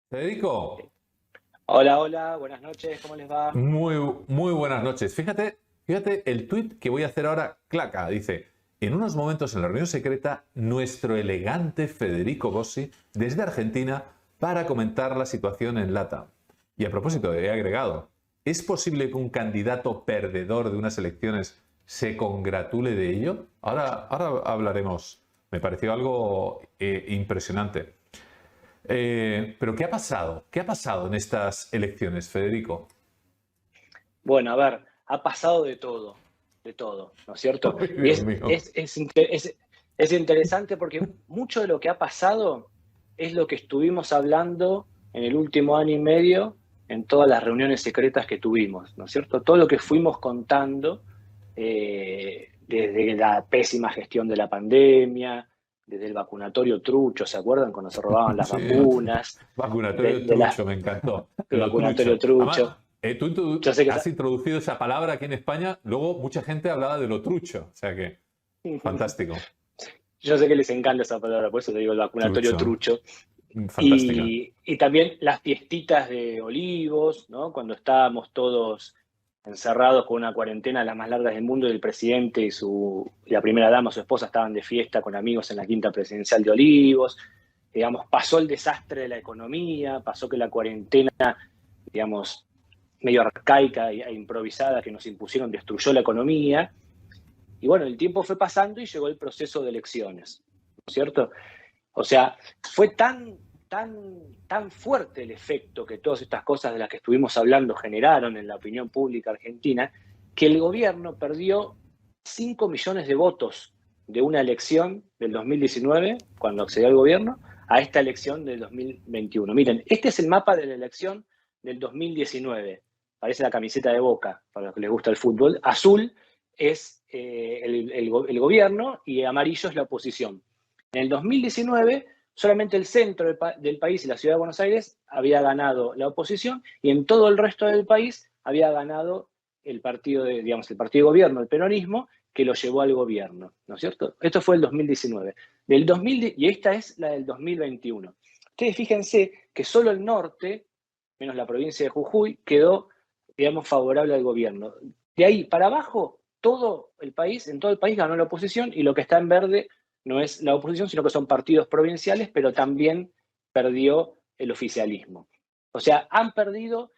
Federico, Hola, hola, buenas noches, ¿cómo les va? muy buenas noches. Fíjate el tuit que voy a hacer ahora, claca, dice, en unos momentos en la reunión secreta, nuestro elegante Federico Bossi, desde Argentina, para comentar la situación en LATAM. Y a propósito, he agregado, ¿es posible que un candidato perdedor de unas elecciones se congratule de ello? Ahora hablaremos. Me pareció algo impresionante. Pero ¿qué ha pasado? ¿Qué ha pasado en estas elecciones, Federico? Bueno, a ver, ha pasado de todo, ¿no es cierto? Ay, Y Dios mío. es interesante porque mucho de lo que ha pasado es lo que estuvimos hablando en el último año y medio en todas las reuniones secretas que tuvimos, ¿no es cierto? Todo lo que fuimos contando desde la pésima gestión de la pandemia, desde el vacunatorio trucho, ¿se acuerdan? Cuando se robaban las Sí, vacunas, vacunatorio de la, trucho, me encantó. el Lo vacunatorio trucho. trucho. Además, tú Yo sé que has introducido esa palabra aquí en España, luego mucha gente hablaba de lo trucho. O sea que, fantástico. yo sé que les encanta esa palabra, por eso te digo el vacunatorio Trucho. trucho. Fantástica. Y también las fiestitas de Olivos, ¿no? Cuando estábamos todos encerrados con una cuarentena la más larga del mundo y el presidente y la primera dama, su esposa, estaban de fiesta con amigos en la quinta presidencial de Olivos. Digamos, pasó el desastre de la economía, pasó que la cuarentena, digamos, medio arcaica e improvisada que nos impusieron destruyó la economía. Y bueno, el tiempo fue pasando y llegó el proceso de elecciones, ¿no es cierto? O sea, fue tan fuerte el efecto que todas estas cosas de las que estuvimos hablando generaron en la opinión pública argentina, que el gobierno perdió 5 millones de votos de una elección del 2019, cuando accedió al gobierno, a esta elección del 2021. Miren, este es el mapa de la elección del 2019. Parece la camiseta de Boca, para los que les gusta el fútbol. Azul es el gobierno y amarillo es la oposición. En el 2019, solamente el centro del país y la ciudad de Buenos Aires había ganado la oposición y en todo el resto del país había ganado el partido el partido de gobierno, el peronismo, que lo llevó al gobierno, ¿no es cierto? Esto fue el 2019. Y esta es la del 2021. Ustedes fíjense que solo el norte, menos la provincia de Jujuy, quedó, digamos, favorable al gobierno. De ahí para abajo, en todo el país ganó la oposición y lo que está en verde no es la oposición, sino que son partidos provinciales, pero también perdió el oficialismo. O sea, han perdido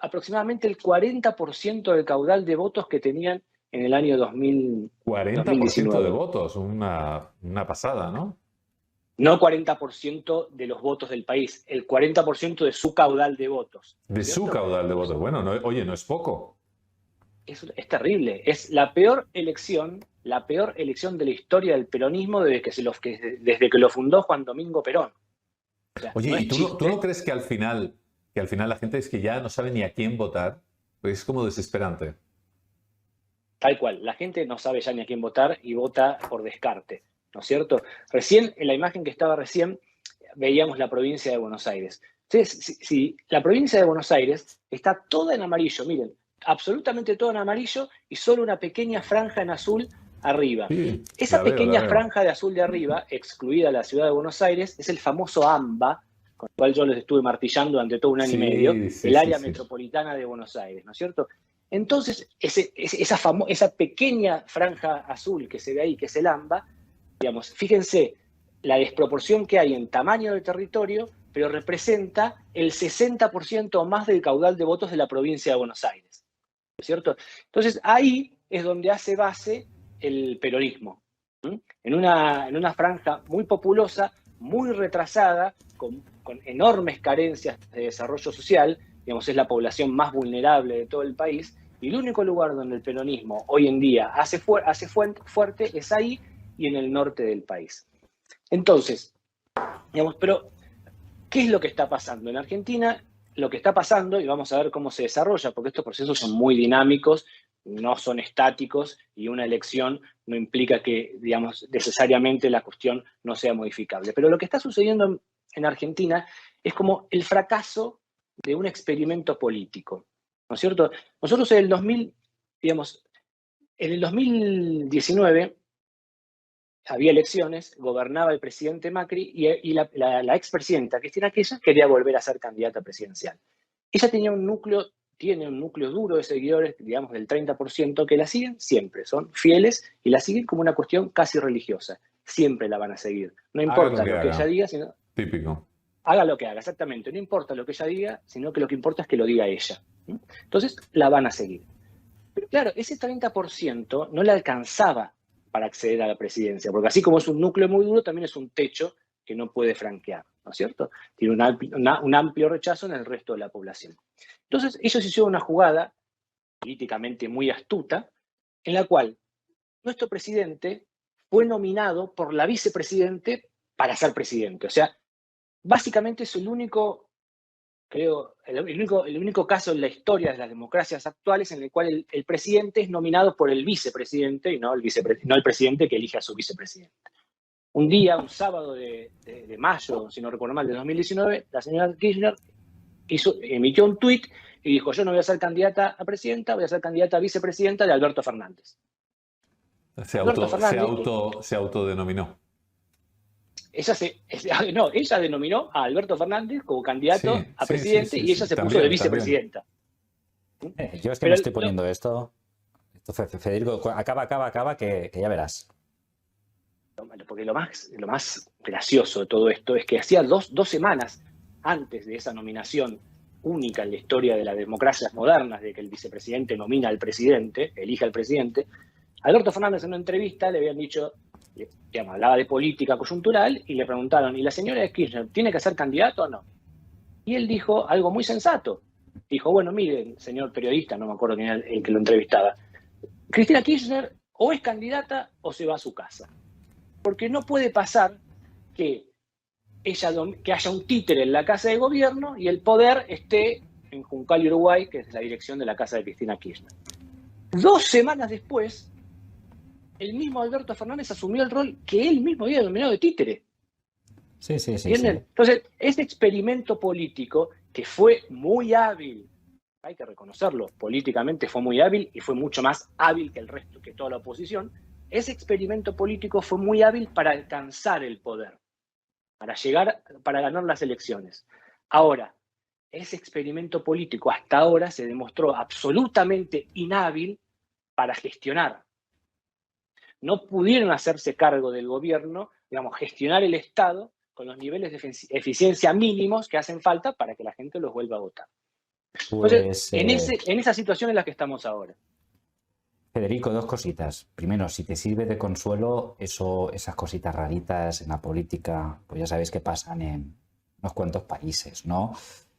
aproximadamente el 40% del caudal de votos que tenían en el año 40% de 2019. votos, una pasada, ¿no? No 40% de los votos del país, el 40% de su caudal de votos, ¿no es De su cierto? caudal de votos. Bueno, oye, no es poco. Es terrible, es la peor elección de la historia del peronismo desde que lo fundó Juan Domingo Perón. O sea, Oye, no ¿y es tú no chiste. crees que al final la gente es que ya no sabe ni a quién votar? Pues es como desesperante. Tal cual, la gente no sabe ya ni a quién votar y vota por descarte, ¿no es cierto? Recién, en la imagen que estaba recién, veíamos la provincia de Buenos Aires. Entonces, si la provincia de Buenos Aires está toda en amarillo, miren, absolutamente toda en amarillo y solo una pequeña franja en azul arriba. Sí, Esa la veo, la pequeña veo. franja de azul de arriba, excluida la ciudad de Buenos Aires, es el famoso AMBA, con el cual yo les estuve martillando durante todo un año y medio, Sí, sí, el sí, área sí. metropolitana de Buenos Aires, ¿no es cierto? Entonces, esa pequeña franja azul que se ve ahí, que es el AMBA, digamos, fíjense la desproporción que hay en tamaño del territorio, pero representa el 60% o más del caudal de votos de la provincia de Buenos Aires, ¿no es cierto? Entonces, ahí es donde hace base el peronismo, ¿m? En una franja muy populosa, muy retrasada, con enormes carencias de desarrollo social, digamos, es la población más vulnerable de todo el país, y el único lugar donde el peronismo hoy en día hace fuerte es ahí y en el norte del país. Entonces, digamos, pero ¿qué es lo que está pasando? En Argentina, lo que está pasando, y vamos a ver cómo se desarrolla, porque estos procesos son muy dinámicos, no son estáticos, y una elección no implica que, digamos, necesariamente la cuestión no sea modificable. Pero lo que está sucediendo en Argentina es como el fracaso de un experimento político, ¿no es cierto? Nosotros digamos, en el 2019 había elecciones, gobernaba el presidente Macri y la expresidenta Cristina Kirchner quería volver a ser candidata presidencial. Ella tiene un núcleo duro de seguidores, digamos del 30%, que la siguen siempre, son fieles y la siguen como una cuestión casi religiosa. Siempre la van a seguir. No importa lo que ella diga, sino... Típico. Haga lo que haga, exactamente. No importa lo que ella diga, sino que lo que importa es que lo diga ella. Entonces, la van a seguir. Pero claro, ese 30% no le alcanzaba para acceder a la presidencia, porque así como es un núcleo muy duro, también es un techo que no puede franquear, ¿no es cierto? Tiene un amplio rechazo en el resto de la población. Entonces, ellos hicieron una jugada políticamente muy astuta, en la cual nuestro presidente fue nominado por la vicepresidente para ser presidente. O sea, básicamente es el único, creo, el único caso en la historia de las democracias actuales en el cual el presidente es nominado por el vicepresidente y no el presidente que elige a su vicepresidente. Un día, un sábado de mayo, si no recuerdo mal, de 2019, la señora Kirchner emitió un tuit y dijo: yo no voy a ser candidata a presidenta, voy a ser candidata a vicepresidenta de Alberto Fernández. Se autodenominó. Ella denominó a Alberto Fernández como candidato a presidente y ella se puso de vicepresidenta. Yo es que me estoy poniendo esto. Federico, acaba, que ya verás. Porque lo más gracioso de todo esto es que hacía dos semanas antes de esa nominación única en la historia de las democracias modernas, de que el vicepresidente nomina al presidente, elige al presidente, Alberto Fernández en una entrevista le habían dicho, hablaba de política coyuntural y le preguntaron: ¿y la señora Kirchner tiene que ser candidato o no? Y él dijo algo muy sensato. Dijo: bueno, miren, señor periodista, no me acuerdo quién era el que lo entrevistaba, Cristina Kirchner o es candidata o se va a su casa. Porque no puede pasar que haya un títere en la casa de gobierno y el poder esté en Juncal y Uruguay, que es la dirección de la casa de Cristina Kirchner. 2 semanas después, el mismo Alberto Fernández asumió el rol que él mismo había denominado de títere. Sí. Entonces, ese experimento político, que fue muy hábil, hay que reconocerlo, políticamente fue muy hábil y fue mucho más hábil que el resto, que toda la oposición. Ese experimento político fue muy hábil para alcanzar el poder, para ganar las elecciones. Ahora, ese experimento político hasta ahora se demostró absolutamente inhábil para gestionar. No pudieron hacerse cargo del gobierno, gestionar el Estado con los niveles de eficiencia mínimos que hacen falta para que la gente los vuelva a votar. Entonces, en esa situación en la que estamos ahora. Federico, 2 cositas. Primero, si te sirve de consuelo, esas cositas raritas en la política, pues ya sabéis que pasan en unos cuantos países, ¿no?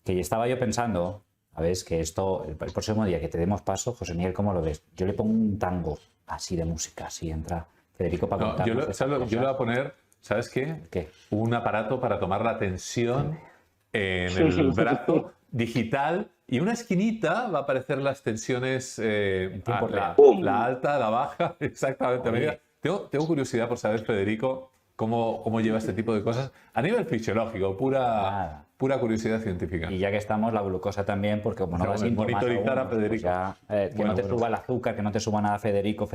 Que estaba yo pensando, ¿sabes? Que esto, el próximo día que te demos paso, José Miguel, ¿cómo lo ves? Yo le pongo un tango así de música, así entra Federico para contarnos. Yo le voy a poner, ¿sabes qué? ¿Qué? Un aparato para tomar la tensión en el brazo digital. Y una esquinita va a aparecer las tensiones, la alta, la baja, exactamente. Mira, tengo curiosidad por saber, Federico, cómo lleva este tipo de cosas a nivel fisiológico, pura curiosidad científica. Y ya que estamos, la glucosa también, porque como no vas a monitorizar a Federico. Pues que no te suba el azúcar, que no te suba nada, Federico.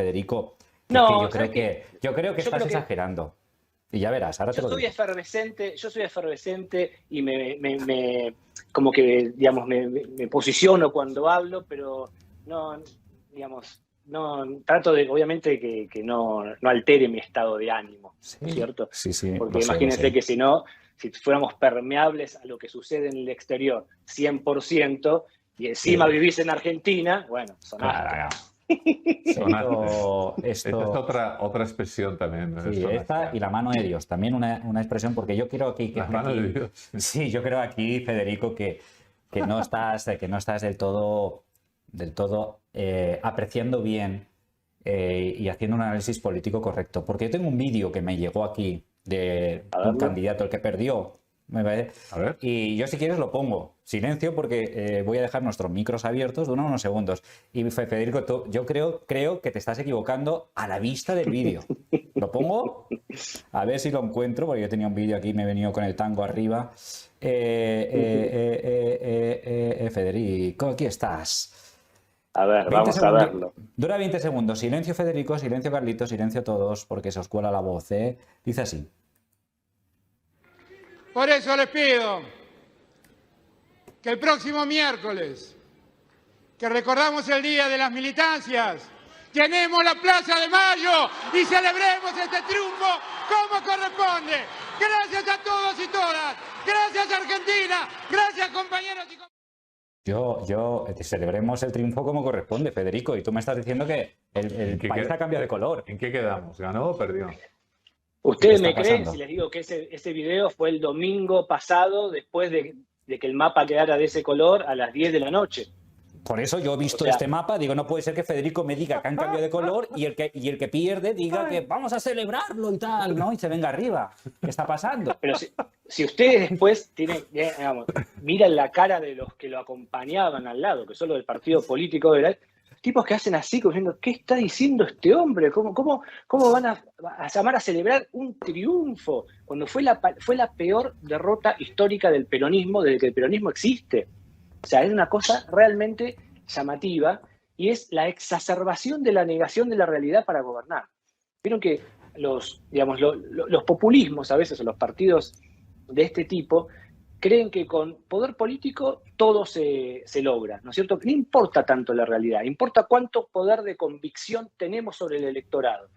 No, yo creo que estás exagerando. Y ya verás, ahora te lo digo. Yo soy efervescente y como que, me posiciono cuando hablo, pero no, trato de, obviamente, que no altere mi estado de ánimo, ¿no es cierto? Sí, porque imagínense que si fuéramos permeables a lo que sucede en el exterior 100% y encima vivís en Argentina, bueno, sonaste. Claro. Esta es otra expresión también. Sí, esta y la mano de Dios, también una expresión, porque yo quiero aquí... La mano de Dios. Sí, yo creo aquí, Federico, que no estás del todo apreciando bien y haciendo un análisis político correcto. Porque yo tengo un vídeo que me llegó aquí de un candidato, el que perdió. A ver. Y yo, si quieres, lo pongo. Silencio, porque voy a dejar nuestros micros abiertos de unos segundos. Y Federico, yo creo que te estás equivocando a la vista del vídeo. ¿Lo pongo? A ver si lo encuentro, porque yo tenía un vídeo aquí, me he venido con el tango arriba. Federico, aquí estás. A ver, vamos a verlo. Dura 20 segundos. Silencio Federico, silencio Carlitos, silencio todos, porque se os cuela la voz, ¿eh? Dice así. Por eso les pido que el próximo miércoles, que recordamos el Día de las Militancias, llenemos la Plaza de Mayo y celebremos este triunfo como corresponde. Gracias a todos y todas. Gracias Argentina. Gracias compañeros y compañeras. Celebremos el triunfo como corresponde, Federico, y tú me estás diciendo que el país ha cambiado de color. ¿En qué quedamos? ¿Ganó o perdió? ¿Ustedes me creen si les digo que ese video fue el domingo pasado, después de que el mapa quedara de ese color a las 10 de la noche? Por eso yo he visto este mapa, digo, no puede ser que Federico me diga que han cambiado de color y el que pierde diga que vamos a celebrarlo y tal, ¿no? Y se venga arriba. ¿Qué está pasando? Pero si ustedes después miran la cara de los que lo acompañaban al lado, que son los del partido político de la... Tipos que hacen así, como diciendo, ¿qué está diciendo este hombre? ¿Cómo van a llamar a celebrar un triunfo? Cuando fue la peor derrota histórica del peronismo desde que el peronismo existe. O sea, es una cosa realmente llamativa y es la exacerbación de la negación de la realidad para gobernar. Vieron que los populismos a veces, o los partidos de este tipo, creen que con poder político todo se logra, ¿no es cierto? No importa tanto la realidad, importa cuánto poder de convicción tenemos sobre el electorado.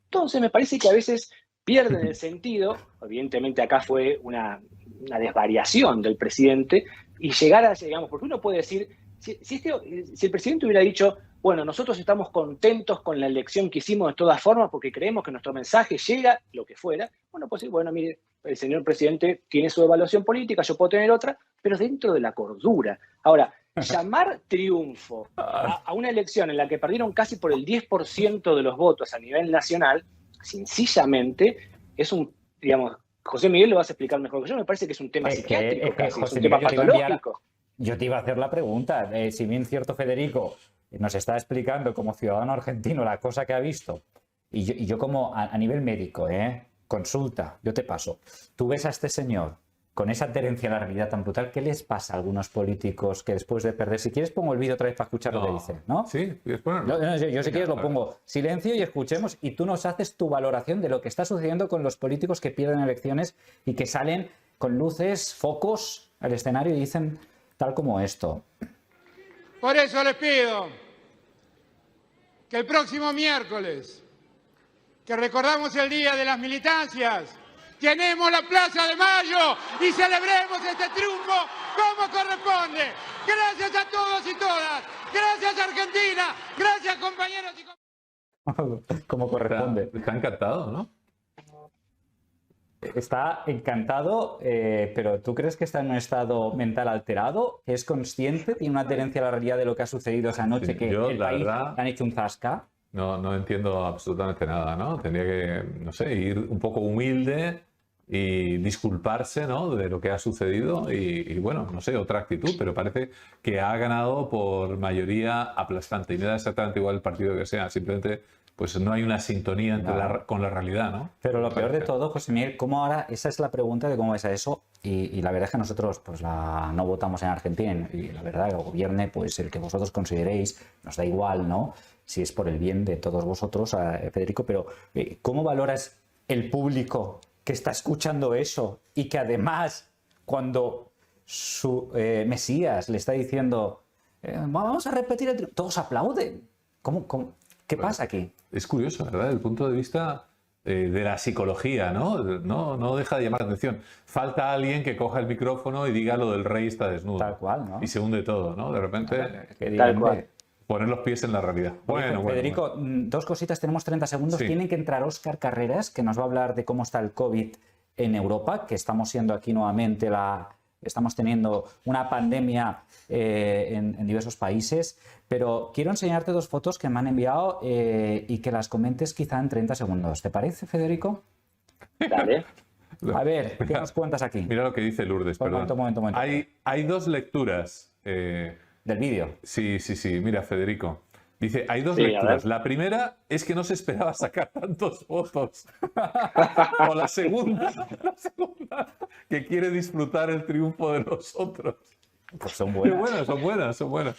Entonces me parece que a veces pierden el sentido, evidentemente acá fue una desvariación del presidente, y llegar a, digamos, porque uno puede decir, si el presidente hubiera dicho, bueno, nosotros estamos contentos con la elección que hicimos de todas formas porque creemos que nuestro mensaje llega, lo que fuera, bueno, pues sí, bueno, mire, el señor presidente tiene su evaluación política, yo puedo tener otra, pero dentro de la cordura. Ahora, llamar triunfo a una elección en la que perdieron casi por el 10% de los votos a nivel nacional, sencillamente es digamos, José Miguel lo vas a explicar mejor que yo, me parece que es un tema psiquiátrico, casi, José es un tema Miguel, patológico. Yo te iba a hacer la pregunta, si bien cierto Federico nos está explicando como ciudadano argentino la cosa que ha visto, y yo como a nivel médico, consulta, yo te paso, tú ves a este señor con esa adherencia a la realidad tan brutal, ¿qué les pasa a algunos políticos que después de perder, si quieres pongo el vídeo otra vez para escuchar lo que dice, ¿no? Sí, ¿quieres ponerlo? Yo si quieres lo pongo silencio y escuchemos y tú nos haces tu valoración de lo que está sucediendo con los políticos que pierden elecciones y que salen con luces, focos al escenario y dicen tal como esto. Por eso les pido que el próximo miércoles, que recordamos el Día de las Militancias, llenemos la Plaza de Mayo y celebremos este triunfo como corresponde. Gracias a todos y todas. Gracias Argentina. Gracias compañeros y compañeras. Como corresponde. Está encantado, ¿no? Está encantado, pero ¿tú crees que está en un estado mental alterado? ¿Es consciente? ¿Tiene una adherencia a la realidad de lo que ha sucedido esa noche? Sí, que yo, el la país verdad, le han hecho un zasca. No entiendo absolutamente nada, ¿no? Tendría que, no sé, ir un poco humilde y disculparse, ¿no? De lo que ha sucedido y bueno, no sé, otra actitud, pero parece que ha ganado por mayoría aplastante y me da exactamente igual el partido que sea, simplemente pues no hay una sintonía con la realidad, ¿no? Pero lo peor de todo, José Miguel, ¿cómo ahora? Esa es la pregunta de cómo ves a eso y la verdad es que nosotros pues no votamos en Argentina y la verdad que gobierne pues el que vosotros consideréis, nos da igual, ¿no? Si es por el bien de todos vosotros, Federico, pero ¿cómo valoras el público que está escuchando eso y que además cuando su Mesías le está diciendo vamos a repetir todos aplauden? ¿Qué pasa aquí? Es curioso, ¿verdad? Desde el punto de vista de la psicología, ¿no? No deja de llamar la atención. Falta alguien que coja el micrófono y diga lo del rey está desnudo. Tal cual, ¿no? Y se hunde todo, ¿no? De repente, tal cual. Poner los pies en la realidad. Bueno, Federico, dos cositas, tenemos 30 segundos. Sí. Tiene que entrar Óscar Carreras, que nos va a hablar de cómo está el COVID en Europa, que estamos siendo aquí nuevamente estamos teniendo una pandemia en diversos países, pero quiero enseñarte dos fotos que me han enviado y que las comentes quizá en 30 segundos. ¿Te parece, Federico? Dale. A ver, ¿qué nos cuentas aquí? Mira lo que dice Lourdes, perdón. Momento. Hay dos lecturas. Del vídeo. Sí. Mira, Federico. Dice, hay dos lecturas. La primera es que no se esperaba sacar tantos votos. O la segunda, que quiere disfrutar el triunfo de los otros. Pues son buenas. Son buenas.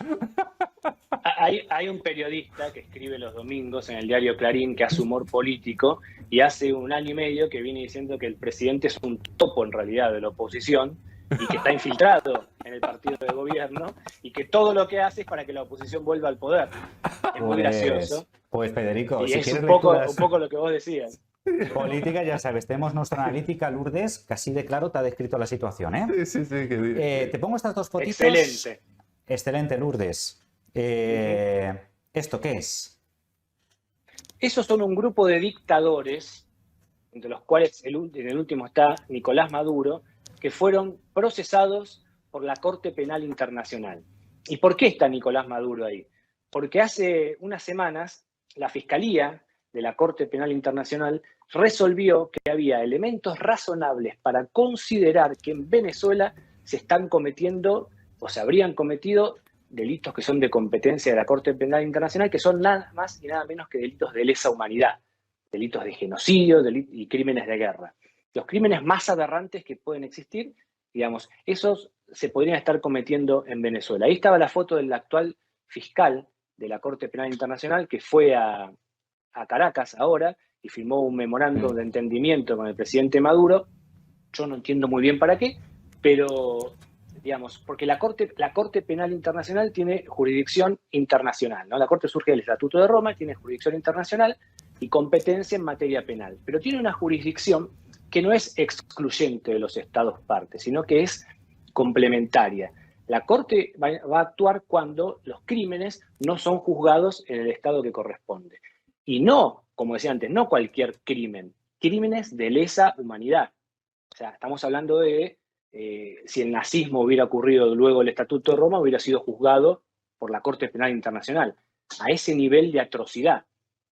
Hay un periodista que escribe los domingos en el diario Clarín que hace humor político y hace 1 año y medio que viene diciendo que el presidente es un topo en realidad de la oposición y que está infiltrado en el partido de gobierno y que todo lo que hace es para que la oposición vuelva al poder. Es muy gracioso. Pues Federico, Y si es quieres un poco lecturas lo que vos decías. política, ya sabes, tenemos nuestra analítica, Lourdes, casi de claro te ha descrito la situación, ¿eh? Sí. Te pongo estas 2 fotitos. Excelente. Excelente, Lourdes. ¿Esto qué es? Esos son un grupo de dictadores, entre los cuales en el último está Nicolás Maduro, que fueron procesados por la Corte Penal Internacional. ¿Y por qué está Nicolás Maduro ahí? Porque hace unas semanas la Fiscalía de la Corte Penal Internacional resolvió que había elementos razonables para considerar que en Venezuela se están cometiendo o se habrían cometido delitos que son de competencia de la Corte Penal Internacional, que son nada más y nada menos que delitos de lesa humanidad, delitos de genocidio y crímenes de guerra. Los crímenes más aberrantes que pueden existir, digamos, esos se podrían estar cometiendo en Venezuela. Ahí estaba la foto del actual fiscal de la Corte Penal Internacional que fue a Caracas ahora y firmó un memorándum de entendimiento con el presidente Maduro. Yo no entiendo muy bien para qué, pero digamos, porque la Corte Penal Internacional tiene jurisdicción internacional, ¿no? La Corte surge del Estatuto de Roma, tiene jurisdicción internacional y competencia en materia penal, pero tiene una jurisdicción que no es excluyente de los estados partes, sino que es complementaria. La Corte va a actuar cuando los crímenes no son juzgados en el estado que corresponde. Y no, como decía antes, no cualquier crimen, crímenes de lesa humanidad. O sea, estamos hablando de si el nazismo hubiera ocurrido luego del Estatuto de Roma, hubiera sido juzgado por la Corte Penal Internacional. A ese nivel de atrocidad.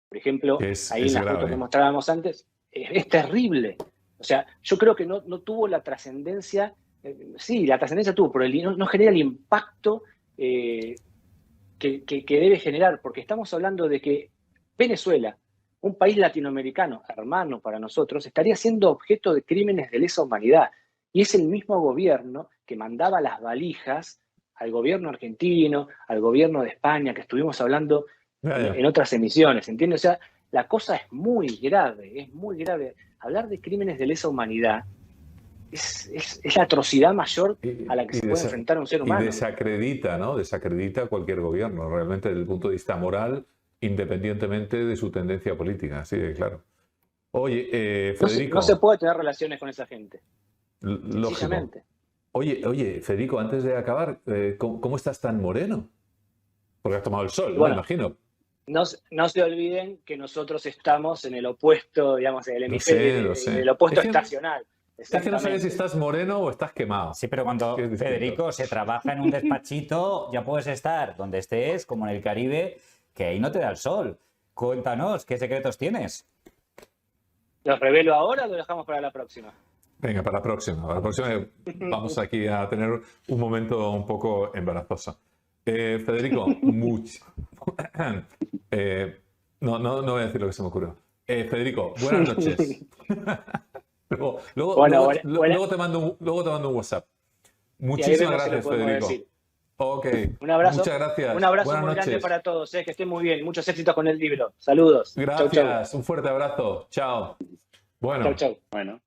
Por ejemplo, ahí en la foto que mostrábamos antes, es terrible. O sea, yo creo que no tuvo la trascendencia, sí, la trascendencia tuvo, pero no genera el impacto que debe generar, porque estamos hablando de que Venezuela, un país latinoamericano, hermano para nosotros, estaría siendo objeto de crímenes de lesa humanidad. Y es el mismo gobierno que mandaba las valijas al gobierno argentino, al gobierno de España, que estuvimos hablando en otras emisiones, ¿entiendes? O sea, la cosa es muy grave, es muy grave. Hablar de crímenes de lesa humanidad es la atrocidad mayor a la que se puede enfrentar un ser humano. Y desacredita, ¿no? Desacredita cualquier gobierno, realmente desde el punto de vista moral, independientemente de su tendencia política, así de claro. Oye, Federico... No se puede tener relaciones con esa gente. Lógico. Oye, Federico, antes de acabar, ¿cómo estás tan moreno? Porque has tomado el sol, bueno, me imagino. No se olviden que nosotros estamos en el opuesto, digamos, en el hemisferio, en el opuesto estacional. Es que no sabes si estás moreno o estás quemado. Sí, pero cuando, Federico, se trabaja en un despachito, ya puedes estar donde estés, como en el Caribe, que ahí no te da el sol. Cuéntanos, ¿qué secretos tienes? ¿Los revelo ahora o lo dejamos para la próxima? Venga, para la próxima. Para la próxima vamos aquí a tener un momento un poco embarazoso. Federico, mucho. No voy a decir lo que se me ocurrió. Federico, buenas noches. luego te mando un WhatsApp. Muchísimas gracias, Federico. Ok. Un abrazo. Muchas gracias. Un abrazo muy grande para todos. Que estén muy bien. Muchos éxitos con el libro. Saludos. Gracias. Chau, chau. Un fuerte abrazo. Chao. Bueno. Chau. Bueno.